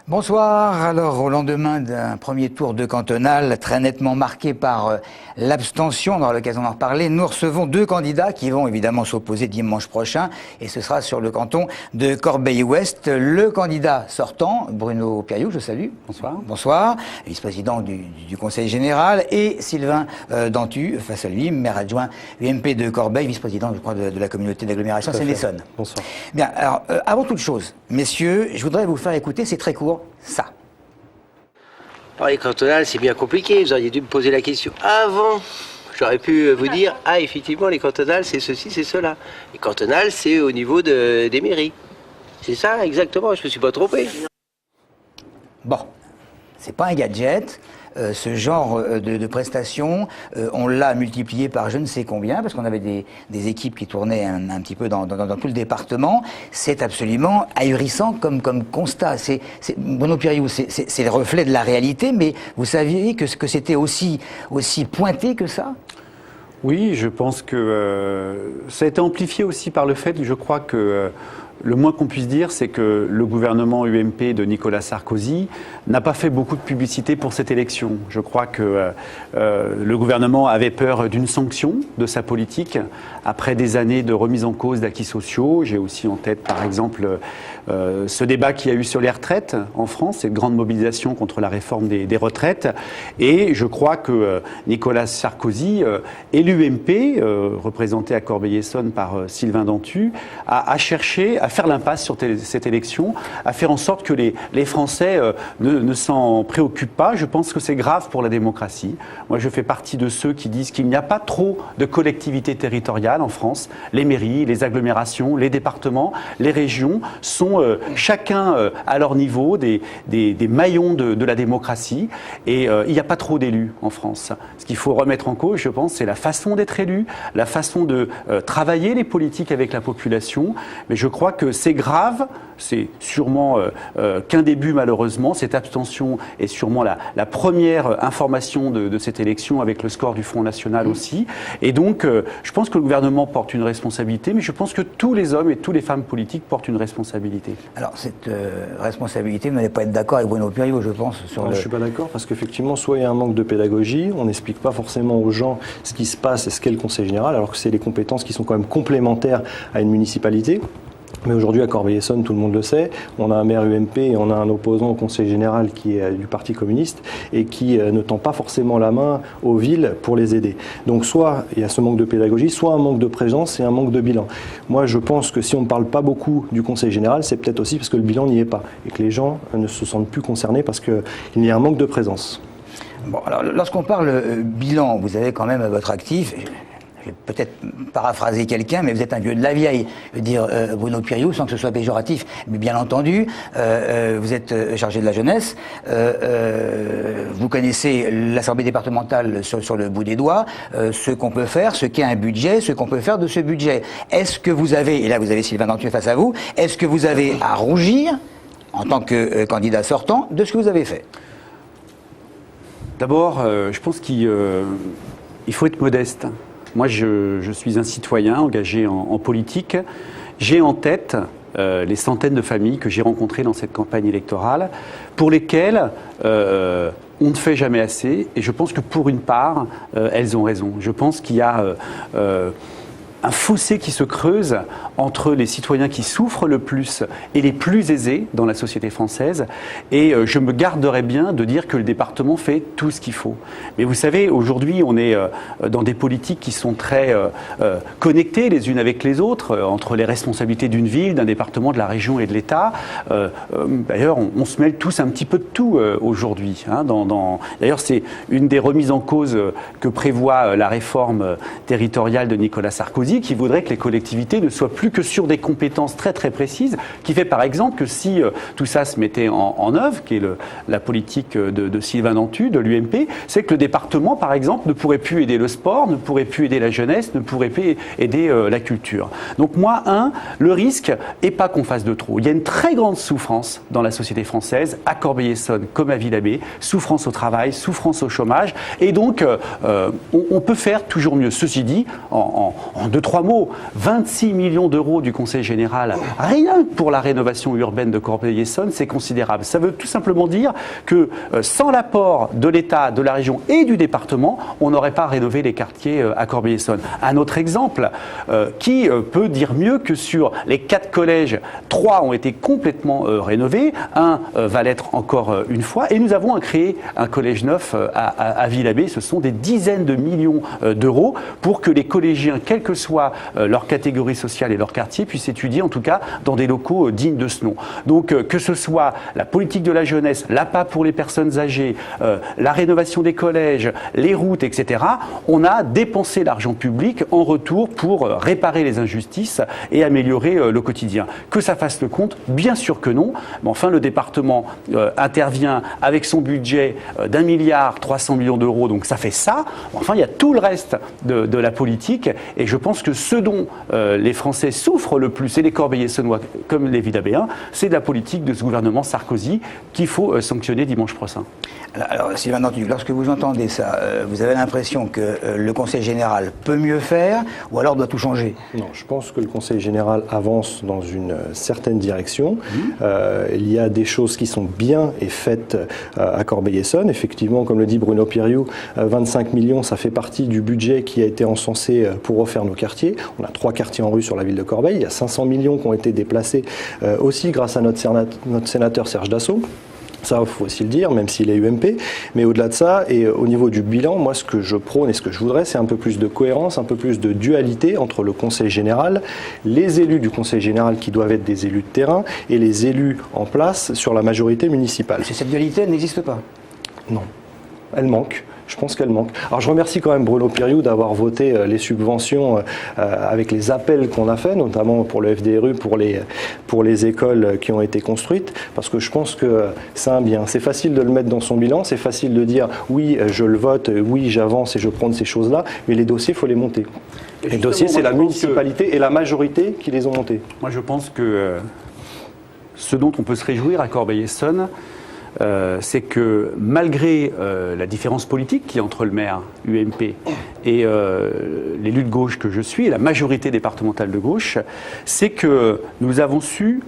Bonsoir. Alors, au lendemain d'un premier tour de cantonal très nettement marqué par l'abstention, on aura l'occasion d'en reparler, nous recevons deux candidats qui vont évidemment s'opposer dimanche prochain, et ce sera sur le canton de Corbeil-Ouest. Le candidat sortant, Bruno Périou, je salue. Bonsoir. Bonsoir. Vice-président du Conseil général, et Sylvain Dentu, face à lui, maire adjoint UMP de Corbeil, vice-président, je crois, de la communauté d'agglomération Seine-Essonne. Bonsoir. Bien, alors, avant toute chose, messieurs, je voudrais vous faire écouter, c'est très court, ça. Alors, les cantonales, c'est bien compliqué. Vous auriez dû me poser la question avant. J'aurais pu vous dire, ah, effectivement, les cantonales, c'est ceci, c'est cela. Les cantonales, c'est au niveau des mairies. C'est ça, exactement. Je me suis pas trompé. Bon, c'est pas un gadget. Ce genre de prestations, on l'a multiplié par je ne sais combien, parce qu'on avait des équipes qui tournaient un petit peu dans tout le département. C'est absolument ahurissant comme constat. Bruno Périou, c'est le reflet de la réalité, mais vous saviez que c'était aussi pointé que ça ? Oui, je pense que ça a été amplifié aussi par le fait, je crois que le moins qu'on puisse dire, c'est que le gouvernement UMP de Nicolas Sarkozy n'a pas fait beaucoup de publicité pour cette élection. Je crois que le gouvernement avait peur d'une sanction de sa politique après des années de remise en cause d'acquis sociaux. J'ai aussi en tête, par exemple, ce débat qu'il y a eu sur les retraites en France, cette grande mobilisation contre la réforme des retraites. Et je crois que Nicolas Sarkozy et l'UMP, représenté à Corbeil-Essonnes par Sylvain Dentu, a cherché à faire l'impasse sur cette élection, à faire en sorte que les Français ne s'en préoccupent pas. Je pense que c'est grave pour la démocratie. Moi, je fais partie de ceux qui disent qu'il n'y a pas trop de collectivités territoriales en France. Les mairies, les agglomérations, les départements, les régions sont chacun à leur niveau des maillons de la démocratie. Et il n'y a pas trop d'élus en France. Ce qu'il faut remettre en cause, je pense, c'est la façon d'être élu, la façon de travailler les politiques avec la population. Mais je crois que c'est grave, c'est sûrement qu'un début malheureusement. Cette abstention est sûrement la première information de cette élection avec le score du Front National aussi. Et donc, je pense que le gouvernement porte une responsabilité, mais je pense que tous les hommes et toutes les femmes politiques portent une responsabilité. Alors, cette responsabilité, vous n'allez pas être d'accord avec Bruno Périou, je pense. Je ne suis pas d'accord, parce qu'effectivement, soit il y a un manque de pédagogie, on n'explique pas forcément aux gens ce qui se passe et ce qu'est le Conseil général, alors que c'est les compétences qui sont quand même complémentaires à une municipalité. Mais aujourd'hui, à Corbeil-Essonnes, tout le monde le sait, on a un maire UMP et on a un opposant au Conseil général qui est du Parti communiste et qui ne tend pas forcément la main aux villes pour les aider. Donc soit il y a ce manque de pédagogie, soit un manque de présence et un manque de bilan. Moi, je pense que si on ne parle pas beaucoup du Conseil général, c'est peut-être aussi parce que le bilan n'y est pas et que les gens ne se sentent plus concernés parce qu'il y a un manque de présence. Bon, alors lorsqu'on parle bilan, vous avez quand même à votre actif... Je vais peut-être paraphraser quelqu'un, mais vous êtes un vieux de la vieille. Je veux dire, Bruno Périou, sans que ce soit péjoratif, mais bien entendu, vous êtes chargé de la jeunesse, vous connaissez l'Assemblée départementale sur le bout des doigts, ce qu'on peut faire, ce qu'est un budget, ce qu'on peut faire de ce budget. Est-ce que vous avez, et là vous avez Sylvain Dentu face à vous, est-ce que vous avez à rougir, en tant que candidat sortant, de ce que vous avez fait ? D'abord, je pense qu'il faut être modeste. Moi, je suis un citoyen engagé en politique. J'ai en tête les centaines de familles que j'ai rencontrées dans cette campagne électorale, pour lesquelles on ne fait jamais assez. Et je pense que pour une part, elles ont raison. Je pense qu'il y a un fossé qui se creuse entre les citoyens qui souffrent le plus et les plus aisés dans la société française. Et je me garderais bien de dire que le département fait tout ce qu'il faut. Mais vous savez, aujourd'hui, on est dans des politiques qui sont très connectées les unes avec les autres, entre les responsabilités d'une ville, d'un département, de la région et de l'État. D'ailleurs, on se mêle tous un petit peu de tout aujourd'hui. Hein, D'ailleurs, c'est une des remises en cause que prévoit la réforme territoriale de Nicolas Sarkozy, qui voudrait que les collectivités ne soient plus que sur des compétences très très précises, qui fait par exemple que si tout ça se mettait en œuvre, qui est la politique de Sylvain Dentu, de l'UMP, c'est que le département par exemple ne pourrait plus aider le sport, ne pourrait plus aider la jeunesse, ne pourrait plus aider la culture. Donc moi, le risque n'est pas qu'on fasse de trop. Il y a une très grande souffrance dans la société française, à Corbeil-Essonnes comme à Villabé, souffrance au travail, souffrance au chômage, et donc on peut faire toujours mieux. Ceci dit, en 2 de 3 mots, 26 millions d'euros du Conseil général, rien que pour la rénovation urbaine de Corbeil-Essonnes, c'est considérable. Ça veut tout simplement dire que sans l'apport de l'État, de la région et du département, on n'aurait pas rénové les quartiers à Corbeil-Essonnes. Un autre exemple, qui peut dire mieux que sur les 4 collèges, 3 ont été complètement rénovés, un va l'être encore une fois, et nous avons créé un collège neuf à Villabé. Ce sont des dizaines de millions d'euros pour que les collégiens, quelle que soit leur catégorie sociale et leur quartier, puissent étudier en tout cas dans des locaux dignes de ce nom. Donc que ce soit la politique de la jeunesse, l'APA pour les personnes âgées, la rénovation des collèges, les routes, etc., on a dépensé l'argent public en retour pour réparer les injustices et améliorer le quotidien. Que ça fasse le compte, bien sûr que non, mais enfin le département intervient avec son budget d'1,3 milliard d'euros, donc ça fait ça. Enfin, il y a tout le reste de la politique, et je pense que ce dont les Français souffrent le plus, et les Corbeil-Essonnois comme les Villabéens, c'est de la politique de ce gouvernement Sarkozy qu'il faut sanctionner dimanche prochain. Alors, Sylvain Dentu, lorsque vous entendez ça, vous avez l'impression que le Conseil général peut mieux faire, ou alors doit tout changer? Non, je pense que le Conseil général avance dans une certaine direction. Il y a des choses qui sont bien et faites à Corbeil-Essonnes. Effectivement, comme le dit Bruno Piriou, 25 millions, ça fait partie du budget qui a été encensé pour refaire nos quartiers. On a 3 quartiers en rue sur la ville de Corbeil. Il y a 500 millions qui ont été déplacés aussi grâce à notre sénateur Serge Dassault. Ça, il faut aussi le dire, même s'il est UMP. Mais au-delà de ça, et au niveau du bilan, moi, ce que je prône et ce que je voudrais, c'est un peu plus de cohérence, un peu plus de dualité entre le Conseil général, les élus du Conseil général qui doivent être des élus de terrain, et les élus en place sur la majorité municipale. Cette dualité, elle n'existe pas? Non. Elle manque. Je pense qu'elle manque. Alors je remercie quand même Bruno Piriou d'avoir voté les subventions avec les appels qu'on a fait, notamment pour le FDRU, pour les écoles qui ont été construites, parce que je pense que c'est un bien. C'est facile de le mettre dans son bilan, c'est facile de dire oui, je le vote, oui, j'avance et je prends ces choses-là, mais les dossiers, il faut les monter. Les dossiers, c'est la municipalité et la majorité qui les ont montés. Moi, je pense que ce dont on peut se réjouir à Corbeil-Essonnes, c'est que malgré la différence politique qu'il y a entre le maire UMP et l'élu de gauche que je suis, et la majorité départementale de gauche, c'est que nous avons su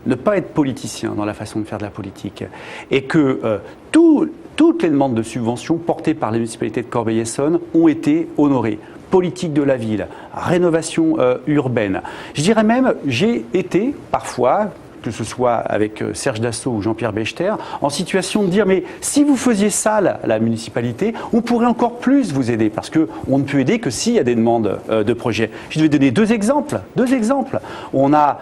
ne pas être politiciens dans la façon de faire de la politique. Et que toutes les demandes de subventions portées par la municipalité de Corbeil-Essonnes ont été honorées. Politique de la ville, rénovation urbaine. Je dirais même, j'ai été parfois, que ce soit avec Serge Dassault ou Jean-Pierre Bechter, en situation de dire mais si vous faisiez ça, la municipalité, on pourrait encore plus vous aider, parce qu'on ne peut aider que s'il y a des demandes de projets. Je vais donner deux exemples. On a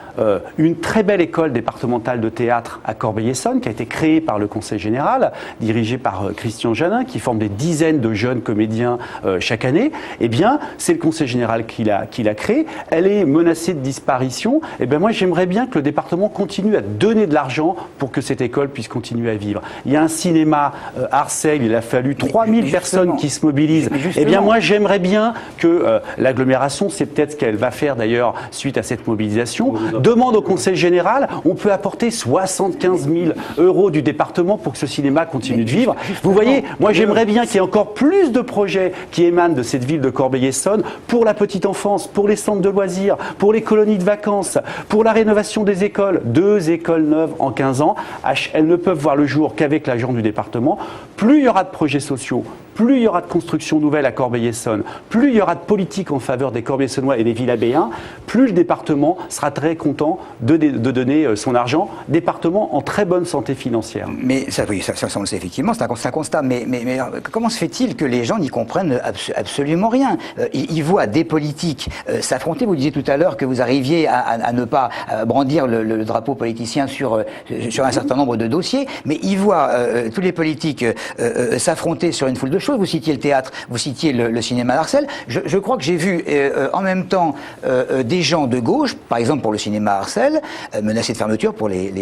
une très belle école départementale de théâtre à Corbeil-Essonnes qui a été créée par le Conseil général, dirigée par Christian Janin, qui forme des dizaines de jeunes comédiens chaque année. Eh bien, c'est le Conseil général qui l'a créée. Elle est menacée de disparition. Eh bien, moi, j'aimerais bien que le département continue à donner de l'argent pour que cette école puisse continuer à vivre. Il y a un cinéma Arcel, il a fallu 3000 personnes qui se mobilisent. Eh bien, moi, j'aimerais bien que l'agglomération, c'est peut-être ce qu'elle va faire d'ailleurs suite à cette mobilisation, demande au Conseil général, on peut apporter 75 000 € du département pour que ce cinéma continue de vivre. Vous voyez, moi, j'aimerais bien qu'il y ait encore plus de projets qui émanent de cette ville de Corbeil-Essonnes pour la petite enfance, pour les centres de loisirs, pour les colonies de vacances, pour la rénovation des écoles. 2 écoles neuves en 15 ans, elles ne peuvent voir le jour qu'avec l'argent du département. Plus il y aura de projets sociaux, plus il y aura de constructions nouvelles à Corbeil-Essonnes, plus il y aura de politique en faveur des Corbeil-Essonnois et des Villabéens, plus le département sera très content de donner son argent. Département en très bonne santé financière. Mais ça, oui, ça on le sait effectivement, c'est un constat. Mais comment se fait-il que les gens n'y comprennent absolument rien? Ils voient des politiques s'affronter. Vous disiez tout à l'heure que vous arriviez à ne pas brandir le drapeau politicien sur un certain nombre de dossiers, mais ils voient tous les politiques s'affronter sur une foule de choses. Vous citiez le théâtre, vous citiez le cinéma d'Arcel. Je crois que j'ai vu en même temps des gens de gauche, par exemple pour le cinéma Arcel, menacés de fermeture pour les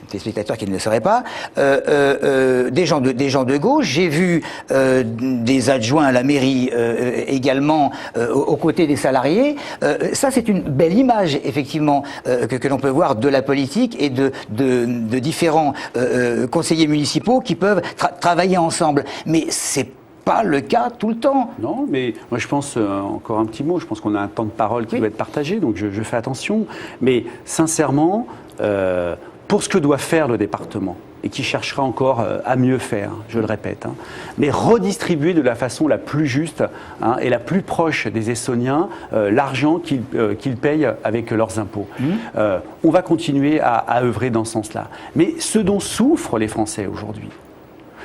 téléspectateurs qui ne le sauraient pas, des gens de gauche. J'ai vu des adjoints à la mairie également aux côtés des salariés. Ça, c'est une belle image, effectivement, que l'on peut voir de la politique et de différents conseillers municipaux qui peuvent travailler ensemble. Mais c'est pas le cas tout le temps. Non, mais moi je pense, encore un petit mot, je pense qu'on a un temps de parole qui doit être partagé, donc je fais attention. Mais sincèrement, pour ce que doit faire le département, et qui cherchera encore à mieux faire, je le répète, mais redistribuer de la façon la plus juste et la plus proche des Essonniens l'argent qu'ils payent avec leurs impôts. On va continuer à œuvrer dans ce sens-là. Mais ce dont souffrent les Français aujourd'hui,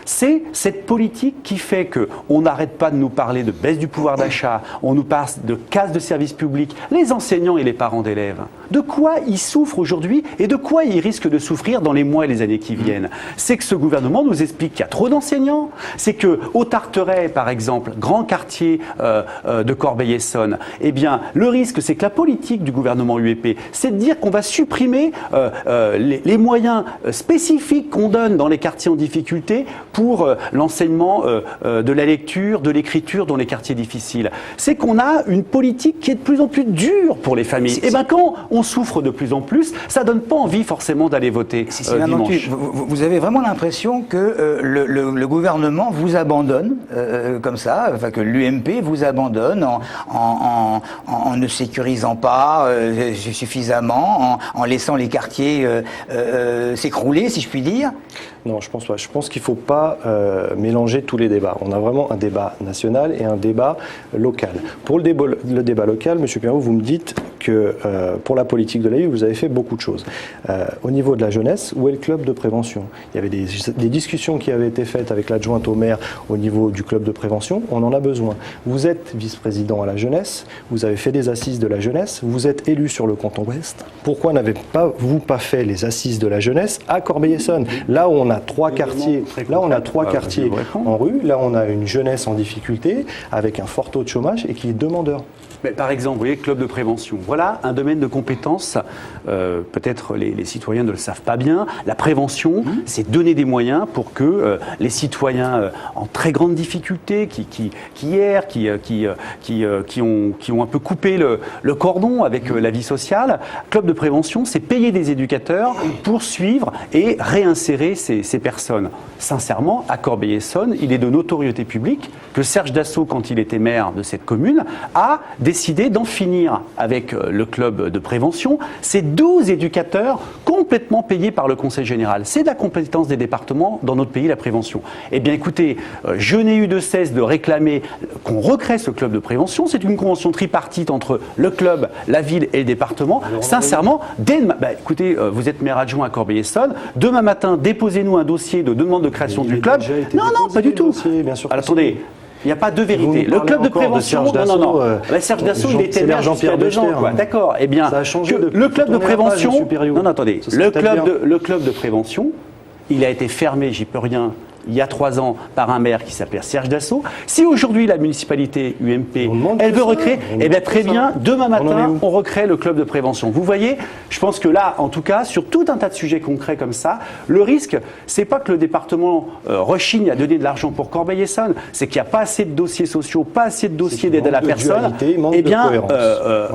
c'est cette politique qui fait qu'on n'arrête pas de nous parler de baisse du pouvoir d'achat, on nous parle de casse de services publics, les enseignants et les parents d'élèves. De quoi ils souffrent aujourd'hui et de quoi ils risquent de souffrir dans les mois et les années qui viennent? C'est que ce gouvernement nous explique qu'il y a trop d'enseignants, c'est qu'au Tarteret, par exemple, grand quartier de Corbeil-Essonnes, eh bien, le risque, c'est que la politique du gouvernement UEP, c'est de dire qu'on va supprimer les moyens spécifiques qu'on donne dans les quartiers en difficulté pour l'enseignement de la lecture, de l'écriture dans les quartiers difficiles. C'est qu'on a une politique qui est de plus en plus dure pour les familles. Et bien quand on souffre de plus en plus, ça donne pas envie forcément d'aller voter dimanche. Vous avez vraiment l'impression que le gouvernement vous abandonne comme ça, enfin que l'UMP vous abandonne en ne sécurisant pas suffisamment, en laissant les quartiers s'écrouler, si je puis dire? Non, je pense pas. Je pense qu'il ne faut pas mélanger tous les débats. On a vraiment un débat national et un débat local. Pour le débat local, M. Perrault, vous me dites que pour la politique de la ville, vous avez fait beaucoup de choses. Au niveau de la jeunesse, où est le club de prévention? Il y avait des discussions qui avaient été faites avec l'adjointe au maire au niveau du club de prévention. On en a besoin. Vous êtes vice-président à la jeunesse, vous avez fait des assises de la jeunesse, vous êtes élu sur le canton Ouest. Pourquoi n'avez-vous pas fait les assises de la jeunesse à Corbeil-Essonnes? Là où on a trois quartiers, en rue, là on a une jeunesse en difficulté avec un fort taux de chômage et qui est demandeur. Mais par exemple, vous voyez, club de prévention. Voilà un domaine de compétences. Peut-être les citoyens ne le savent pas bien. La prévention, c'est donner des moyens pour que les citoyens en très grande difficulté, qui ont un peu coupé le cordon avec la vie sociale, club de prévention, c'est payer des éducateurs pour suivre et réinsérer ces personnes. Sincèrement, à Corbeil-Essonnes, il est de notoriété publique que Serge Dassault, quand il était maire de cette commune, a décidé d'en finir avec le club de prévention. C'est 12 éducateurs complètement payés par le Conseil général. C'est de la compétence des départements dans notre pays, la prévention. Eh bien écoutez, je n'ai eu de cesse de réclamer qu'on recrée ce club de prévention. C'est une convention tripartite entre le club, la ville et le département. Alors, sincèrement, écoutez, vous êtes maire adjoint à Corbeil-Essonnes. Demain matin, déposez-nous un dossier de demande de création du club. Non, pas du tout. Bien sûr. Alors, attendez. Il n'y a pas de vérité. Le club de prévention, Serge Dassault, il était maire jusqu'à 2 ans. D'accord. Eh bien, le club de prévention. Non, attendez. Le club de prévention, il a été fermé, j'y peux rien, il y a 3 ans par un maire qui s'appelait Serge Dassault. Si aujourd'hui la municipalité UMP, elle veut recréer, eh bien très bien, demain matin, on recrée le club de prévention. Vous voyez, je pense que là, en tout cas, sur tout un tas de sujets concrets comme ça, le risque, c'est pas que le département rechigne à donner de l'argent pour Corbeil-Essonnes, c'est qu'il n'y a pas assez de dossiers sociaux, pas assez de dossiers d'aide à la personne. Eh bien,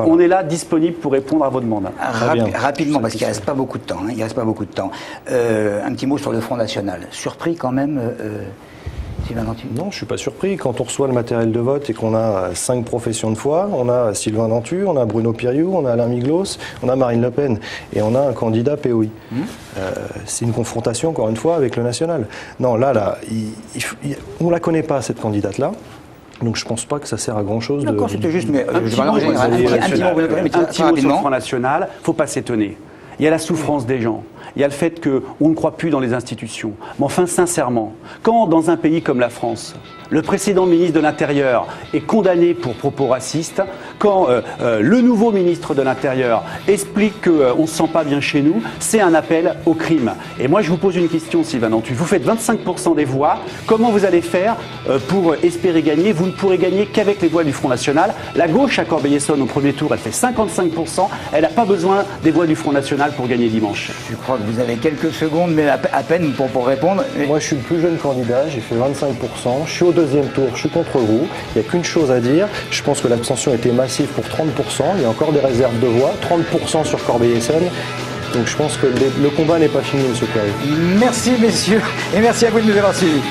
on est là disponible pour répondre à vos demandes. Rapidement, parce qu'il ne reste pas beaucoup de temps. Un petit mot sur le Front National. Surpris quand même, Sylvain Dentu? Non, je ne suis pas surpris. Quand on reçoit le matériel de vote et qu'on a 5 professions de foi, on a Sylvain Dentu, on a Bruno Piriou, on a Alain Miglos, on a Marine Le Pen et on a un candidat POI. C'est une confrontation, encore une fois, avec le national. Non, on ne la connaît pas, cette candidate-là. Donc je ne pense pas que ça sert à grand-chose. D'accord, c'était juste, mais un petit mot sur le Front National, il ne faut pas s'étonner. Il y a la souffrance des gens. Il y a le fait qu'on ne croit plus dans les institutions. Mais enfin, sincèrement, quand dans un pays comme la France, le précédent ministre de l'Intérieur est condamné pour propos racistes, quand le nouveau ministre de l'Intérieur explique qu'on ne se sent pas bien chez nous, c'est un appel au crime. Et moi, je vous pose une question, Sylvain Dentu. Vous faites 25% des voix. Comment vous allez faire pour espérer gagner? Vous ne pourrez gagner qu'avec les voix du Front National. La gauche à Corbeil-Essonnes, au premier tour, elle fait 55%. Elle n'a pas besoin des voix du Front National pour gagner dimanche. Je crois que vous avez quelques secondes, mais à peine pour répondre. Moi, je suis le plus jeune candidat. J'ai fait 25%. Je suis au deuxième tour. Je suis contre vous. Il n'y a qu'une chose à dire. Je pense que l'abstention était massive pour 30%. Il y a encore des réserves de voix. 30% sur Corbeil-Essonnes. Donc je pense que le combat n'est pas fini, M. Perrault. Merci, messieurs. Et merci à vous de nous avoir suivis.